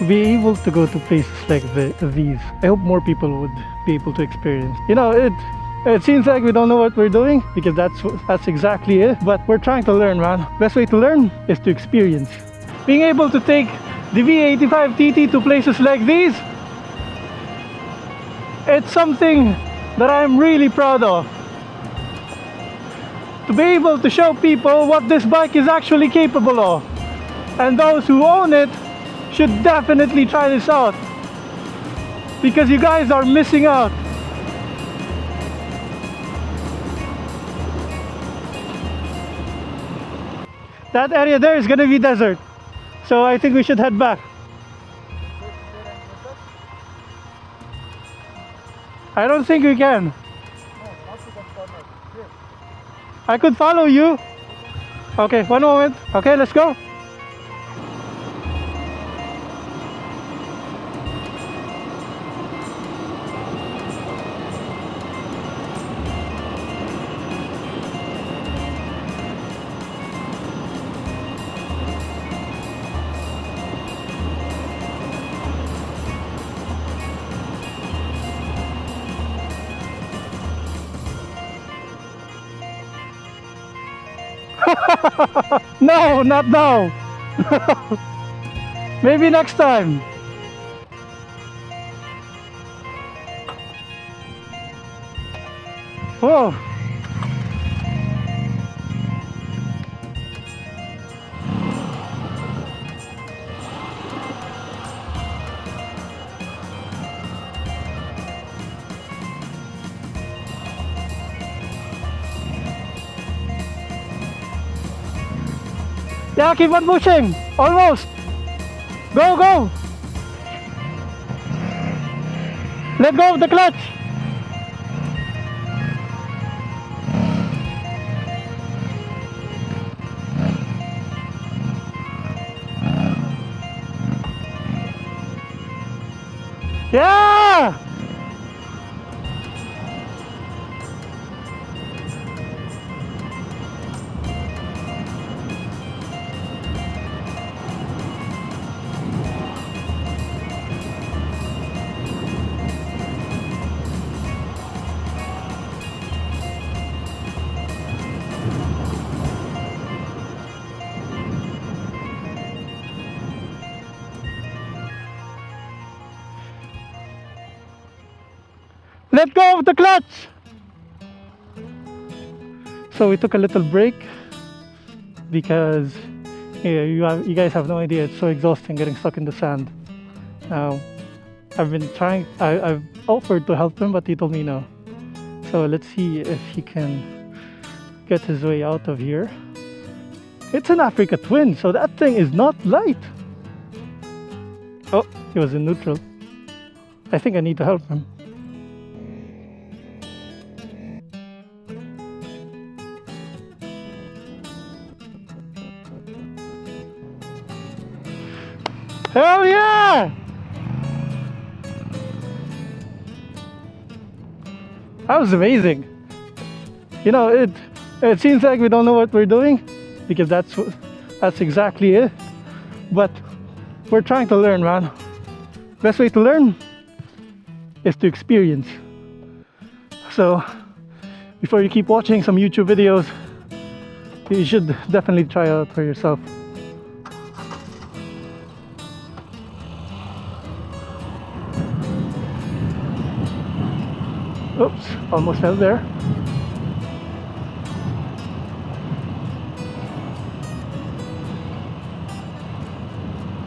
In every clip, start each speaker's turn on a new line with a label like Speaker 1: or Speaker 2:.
Speaker 1: be able to go to places like these. I hope more people would be able to experience. You know, it seems like we don't know what we're doing, because that's exactly it. But we're trying to learn, man. Best way to learn is to experience. Being able to take the V85TT to places like these, it's something that I'm really proud of. To be able to show people what this bike is actually capable of. And those who own it should definitely try this out, because you guys are missing out. That area there is gonna be desert, so I think we should head back. I don't think we can. I could follow you. Okay, one moment. Okay, let's go. No, not now. Maybe next time. Whoa. Yeah, keep on pushing. Almost. Go, go. Let go of the clutch. Yeah. Let go of the clutch! So we took a little break because you guys have no idea, it's so exhausting getting stuck in the sand. Now, I've offered to help him, but he told me no. So let's see if he can get his way out of here. It's an Africa Twin, so that thing is not light. Oh, he was in neutral. I think I need to help him. Hell yeah! That was amazing. You know, it seems like we don't know what we're doing, because that's exactly it. But we're trying to learn, man. Best way to learn is to experience. So before you keep watching some YouTube videos, you should definitely try out for yourself. Oops, almost fell there.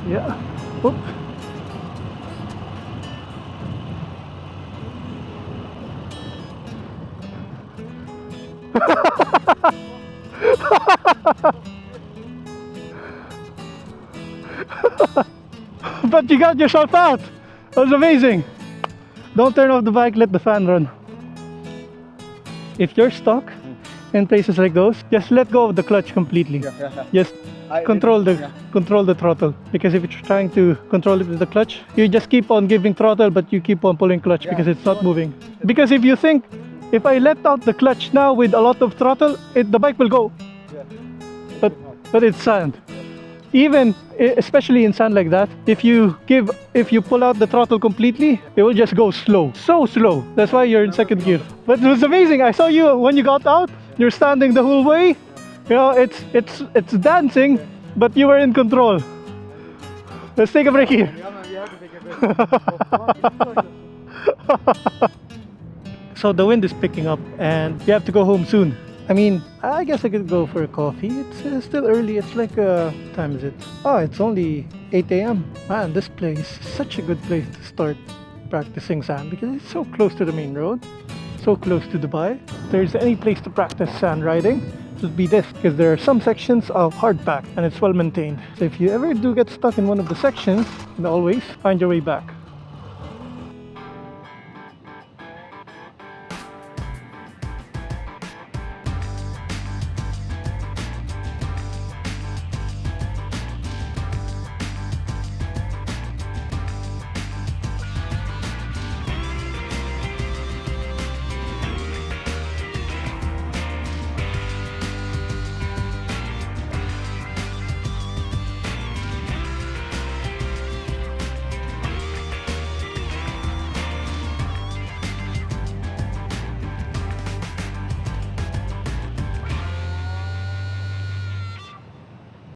Speaker 1: Yeah. Oop. But you got yourself out. That was amazing. Don't turn off the bike, let the fan run. If you're stuck in places like those, just let go of the clutch completely. Just control the throttle, because if you're trying to control it with the clutch, you just keep on giving throttle, but you keep on pulling clutch because it's not moving. Because if you think, if I let out the clutch now with a lot of throttle, the bike will go. But it's sand. even especially in sand like that, if you pull out the throttle completely, it will just go slow, so slow. That's why you're in second gear. But it was amazing. I saw you when you got out. You're standing the whole way. You know, it's dancing, but you were in control. Let's take a break here. So the wind is picking up and we have to go home soon. I mean, I guess I could go for a coffee. It's still early. It's like, what time is it? Oh, it's only 8 a.m. Man, this place is such a good place to start practicing sand because it's so close to the main road, so close to Dubai. If there's any place to practice sand riding, it would be this, because there are some sections of hardpack and it's well maintained. So if you ever do get stuck in one of the sections, then always find your way back.